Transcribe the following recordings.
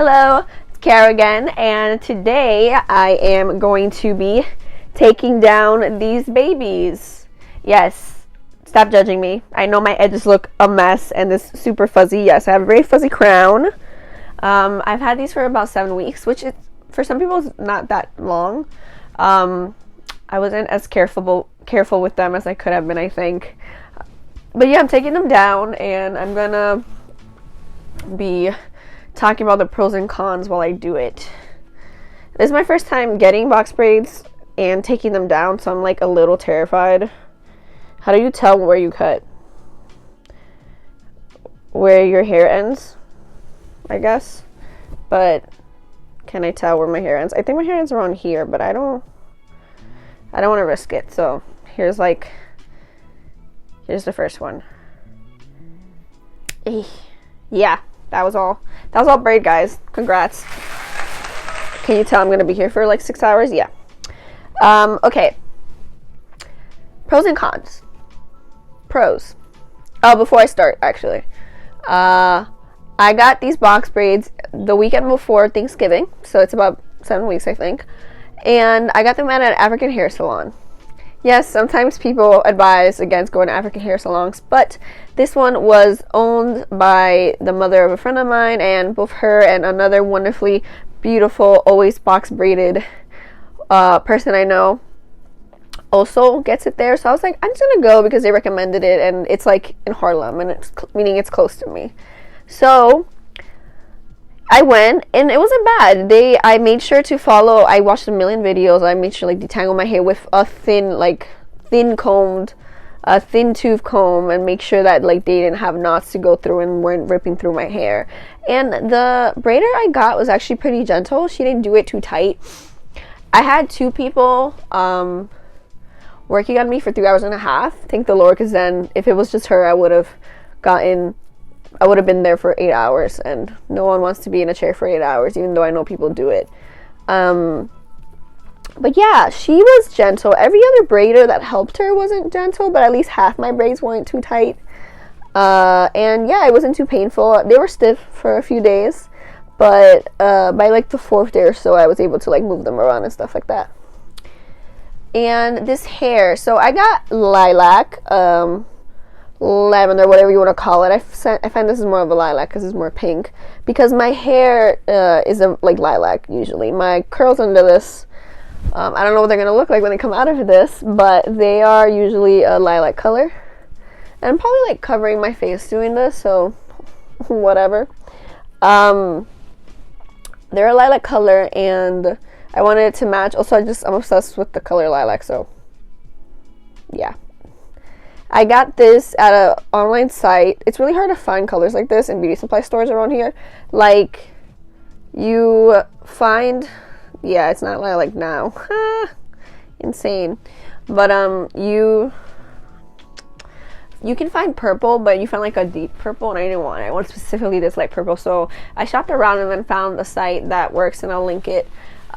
Hello, it's Kara again, and today I am going to be taking down these babies. Yes, stop judging me. I know my edges look a mess and this super fuzzy. Yes, I have a very fuzzy crown. I've had these for about 7 weeks, which is, for some people is not that long. I wasn't as careful with them as I could have been, I think. But yeah, I'm taking them down, and I'm gonna be talking about the pros and cons while I do it. This is my first time getting box braids and taking them down, so I'm like a little terrified. How do you tell where you cut? Where your hair ends, I guess. But can I tell where my hair ends? I think my hair ends around here, but I don't want to risk it. So here's the first one. Yeah, that was all braid, guys. Congrats. Can you tell I'm gonna be here for like 6 hours? Yeah. Okay. Pros and cons. Pros. Oh, before I start, actually, I got these box braids the weekend before Thanksgiving, so it's about 7 weeks, I think, and I got them at an African hair salon. Yes, sometimes people advise against going to African hair salons, but this one was owned by the mother of a friend of mine, and both her and another wonderfully beautiful, always box braided person I know also gets it there. So I was like, I'm just gonna go because they recommended it, and it's like in Harlem, and meaning it's close to me. So I went, and it wasn't bad. I made sure to follow. I watched a million videos. I made sure like detangle my hair with a thin tooth comb, and make sure that like they didn't have knots to go through and weren't ripping through my hair. And the braider I got was actually pretty gentle. She didn't do it too tight. I had 2 people working on me for 3 hours and a half. Thank the Lord, because then if it was just her, I would have been there for 8 hours, and no one wants to be in a chair for 8 hours, even though I know people do it. But yeah, she was gentle. Every other braider that helped her wasn't gentle, but at least half my braids weren't too tight. And yeah, it wasn't too painful. They were stiff for a few days, but by like the 4th day or so, I was able to like move them around and stuff like that. And this hair, so I got lilac, lavender, whatever you want to call it. I find this is more of a lilac because it's more pink, because my hair is like lilac usually. My curls under this, I don't know what they're gonna look like when they come out of this, but they are usually a lilac color, and I'm probably like covering my face doing this, so whatever. They're a lilac color, and I wanted it to match. Also, I'm obsessed with the color lilac, so yeah. I got this at an online site. It's really hard to find colors like this in beauty supply stores around here. Like, you find, yeah, it's not lilac now. Insane. But you can find purple, but you find like a deep purple, and I didn't want it. I wanted specifically this light purple. So I shopped around and then found a site that works, and I'll link it.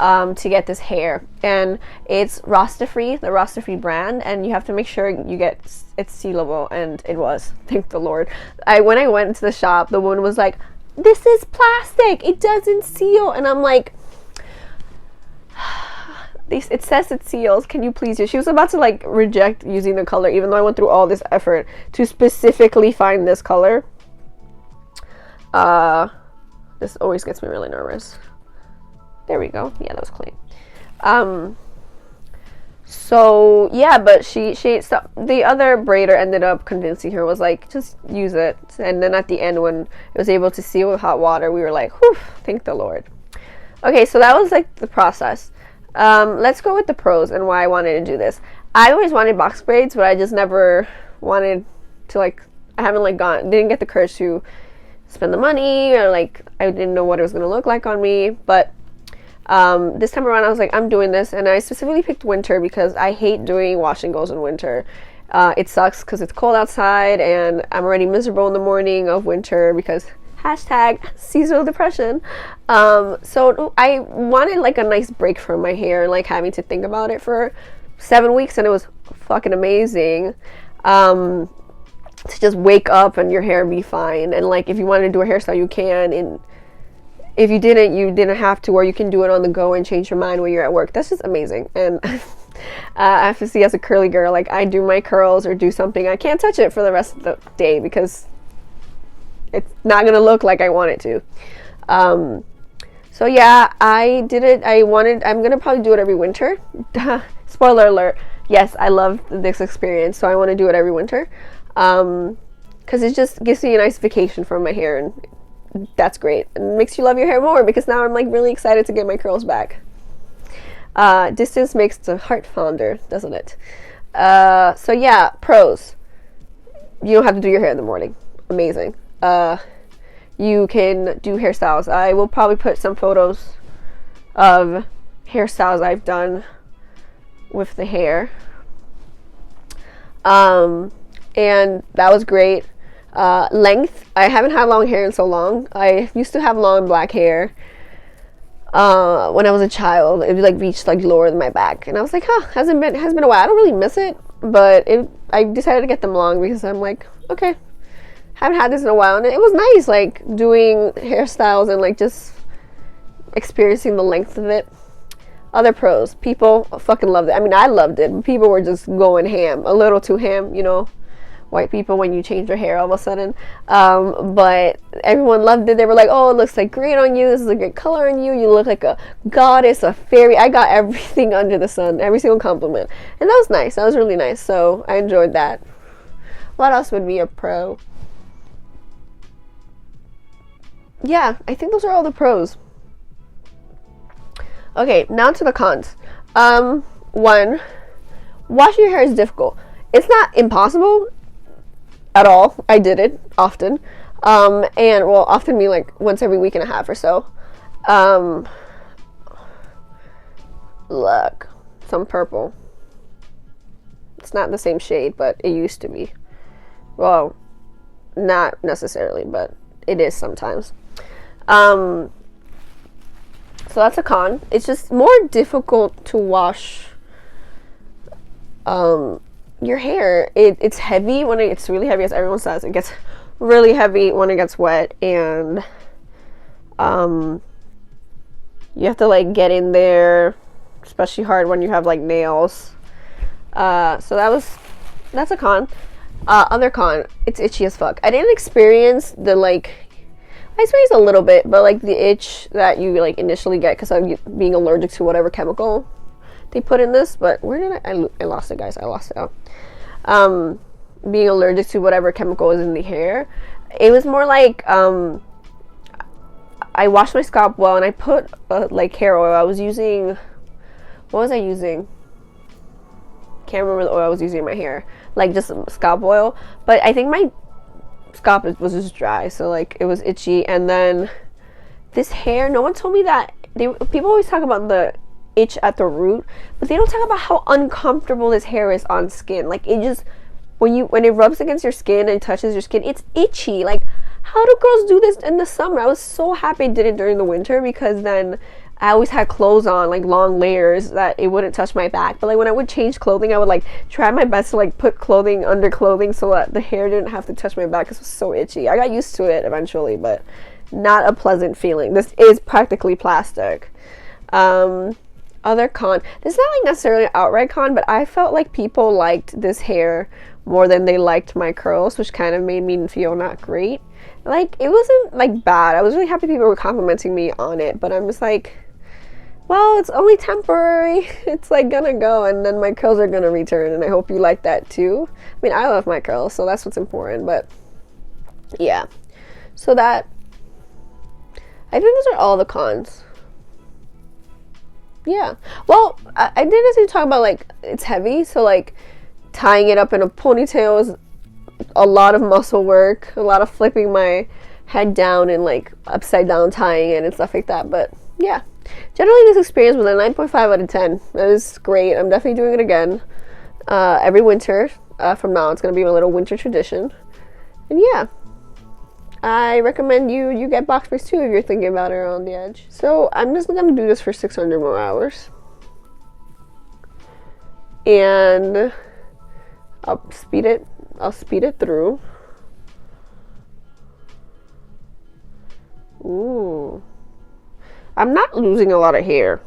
To get this hair, and it's Rasta-free, the Rasta-free brand, and you have to make sure you get it's sealable, and it was, thank the Lord. When I went into the shop, the woman was like, "This is plastic, it doesn't seal," and I'm like, it says it seals, can you please use? She was about to like reject using the color, even though I went through all this effort to specifically find this color. This always gets me really nervous. There we go. Yeah, that was clean. So yeah, but the other braider ended up convincing her, was like, just use it. And then at the end, when it was able to seal with hot water, we were like, whew, thank the Lord. Okay, so that was like the process. Let's go with the pros and why I wanted to do this. I always wanted box braids, but I just never wanted to didn't get the courage to spend the money, or like I didn't know what it was going to look like on me. But this time around, I was like, I'm doing this, and I specifically picked winter because I hate doing wash and goes in winter. It sucks because it's cold outside, and I'm already miserable in the morning of winter because #seasonal depression. So I wanted like a nice break from my hair, like having to think about it for 7 weeks, and it was fucking amazing. To just wake up and your hair be fine, and like if you want to do a hairstyle, you can, and if you didn't have to, or you can do it on the go and change your mind when you're at work. That's just amazing. And I have to see, as a curly girl, like, I do my curls or do something, I can't touch it for the rest of the day because it's not gonna look like I want it to. So yeah, I did it. I'm gonna probably do it every winter. Spoiler alert, yes, I love this experience, so I want to do it every winter, because it just gives me a nice vacation from my hair, and that's great. It makes you love your hair more, because now I'm like really excited to get my curls back. Distance makes the heart fonder, doesn't it? So yeah, pros. You don't have to do your hair in the morning. Amazing. You can do hairstyles. I will probably put some photos of hairstyles I've done with the hair. And that was great. Length. I haven't had long hair in so long. I used to have long black hair. When I was a child, it would like reach like lower than my back, and I was like, has been a while. I don't really miss it, but I decided to get them long because I'm like, okay, haven't had this in a while, and it was nice, like doing hairstyles and like just experiencing the length of it. Other pros, people fucking loved it. I mean, I loved it, but people were just going ham, a little too ham, you know, white people when you change your hair all of a sudden. But everyone loved it. They were like, oh, it looks like great on you. This is a great color on you. You look like a goddess, a fairy. I got everything under the sun, every single compliment. And that was nice. That was really nice. So I enjoyed that. What else would be a pro? Yeah, I think those are all the pros. Okay, now to the cons. One, washing your hair is difficult. It's not impossible at all. I did it often. And well, often mean like once every week and a half or so. Look, some purple. It's not the same shade, but it used to be. Well, not necessarily, but it is sometimes. So that's a con. It's just more difficult to wash your hair. It's heavy when it's really heavy, as everyone says. It gets really heavy when it gets wet, and you have to like get in there, especially hard when you have like nails. So that's a con. Other con, it's itchy as fuck. I didn't experience the like, I experienced a little bit, but like the itch that you like initially get because of being allergic to whatever chemical they put in this. But where did I lost it, guys. I lost it out. Being allergic to whatever chemical is in the hair, it was more like I washed my scalp well, and I put like hair oil. I was using, what was I using? Can't remember the oil I was using in my hair. Like just scalp oil, but I think my scalp was just dry, so like it was itchy. And then this hair, no one told me that people always talk about the itch at the root, but they don't talk about how uncomfortable this hair is on skin. Like it just, when it rubs against your skin and touches your skin, it's itchy. Like, how do girls do this in the summer? I was so happy I did it during the winter, because then I always had clothes on, like long layers, that it wouldn't touch my back. But like when I would change clothing, I would like try my best to like put clothing under clothing so that the hair didn't have to touch my back, because it was so itchy. I got used to it eventually, but not a pleasant feeling. This is practically plastic. Other con, this is not like necessarily an outright con, but I felt like people liked this hair more than they liked my curls, which kind of made me feel not great. Like, it wasn't like bad. I was really happy people were complimenting me on it, but I'm just like, well, it's only temporary. It's like gonna go, and then my curls are gonna return, and I hope you like that too. I mean, I love my curls, so that's what's important. But yeah, so that, I think those are all the cons. Yeah, well, I did actually talk about like it's heavy, so like tying it up in a ponytail is a lot of muscle work, a lot of flipping my head down and like upside down tying it and stuff like that. But yeah, generally this experience was a 9.5 out of 10. That is great. I'm definitely doing it again every winter. From now on, it's gonna be a little winter tradition. And yeah, I recommend you get box braids too if you're thinking about it around the edge. So I'm just gonna do this for 600 more hours, and I'll speed it through. Ooh, I'm not losing a lot of hair.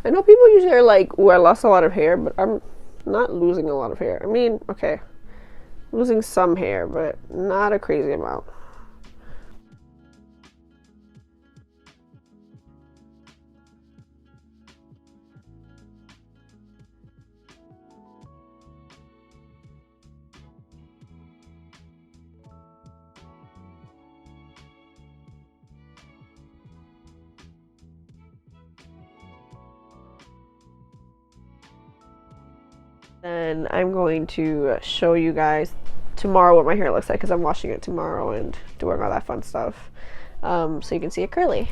I know people usually are like, oh, I lost a lot of hair, but I'm not losing a lot of hair. I mean, okay, losing some hair, but not a crazy amount. Then I'm going to show you guys tomorrow what my hair looks like because I'm washing it tomorrow and doing all that fun stuff. So you can see it curly.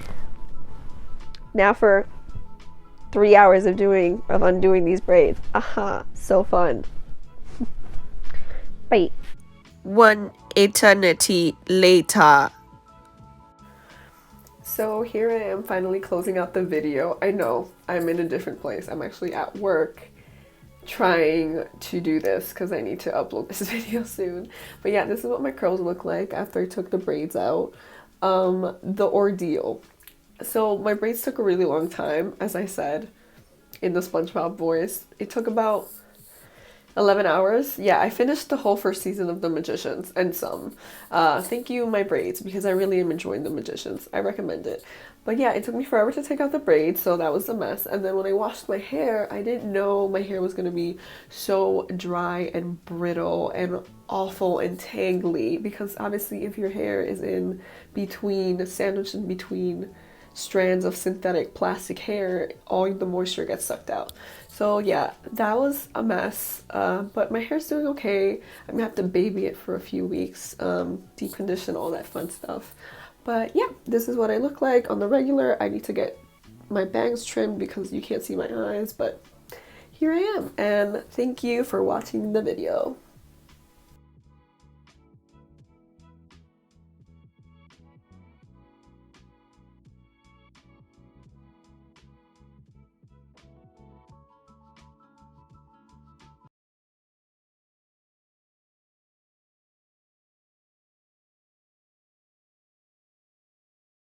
Now for 3 hours of undoing these braids. Aha, so fun. Bye. One eternity later. So here I am finally closing out the video. I know I'm in a different place. I'm actually at work trying to do this because I need to upload this video soon. But yeah, this is what my curls look like after I took the braids out. The ordeal. So my braids took a really long time, as I said in the SpongeBob voice. It took about 11 hours. Yeah, I finished the whole first season of The Magicians and some. Thank you, my braids, because I really am enjoying The Magicians. I recommend it. But yeah, it took me forever to take out the braids, so that was a mess. And then when I washed my hair, I didn't know my hair was going to be so dry and brittle and awful and tangly, because obviously if your hair is sandwiched in between strands of synthetic plastic hair, all the moisture gets sucked out. So yeah, that was a mess, but my hair's doing okay. I'm gonna have to baby it for a few weeks, deep condition, all that fun stuff. But yeah, this is what I look like on the regular. I need to get my bangs trimmed because you can't see my eyes, but here I am, and thank you for watching the video.